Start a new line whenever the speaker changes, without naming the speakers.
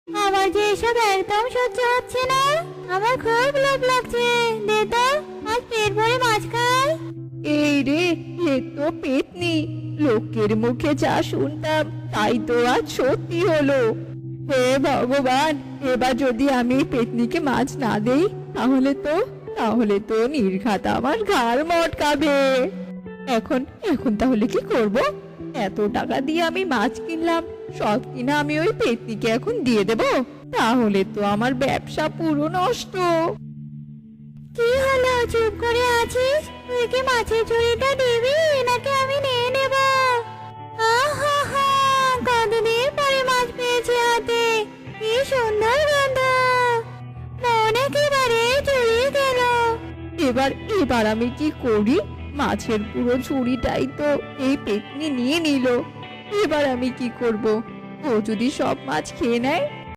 আমার যে এসব একদম সহ্য হচ্ছে না। আমার খুব লোভ লাগছে। দে তো, আজ পেট ভরে মাছ খাই।
এই রে, এ তো পেতনি। লোকের মুখে যা শুনতাম তাই তো আজ সত্যি হলো। হে ভগবান, এবার যদি আমি এই পেতনিকে মাছ না দেই তাহলে তো নির্ঘাত আমার ঘাড় মটকাবে। এখন এখন তাহলে কি করব? এত টাকা দিয়ে আমি মাছ কিনলাম, সব কিনা আমি ওই পেতনিকে এখন দিয়ে দেব? তাহলে তো আমার ব্যবসা পুরো নষ্ট।
কি হলো, চুপ করে আছিস? তুই কি মাছের ঝুড়িটা দিবি নাকি আমি নিয়ে নেব? আহা হা, কতদিন পরে মাছ পেয়েছি হাতে। কি সুন্দর গন্ধ, মন একেবারে জুড়িয়ে গেল।
এবার এবার আমি কি করি? মাছের পুরো ঝুড়িটাই তো এই পেতনি নিয়ে নিল। এবার আমি কি করব? ও যদি সব মাছ খেয়ে নেয়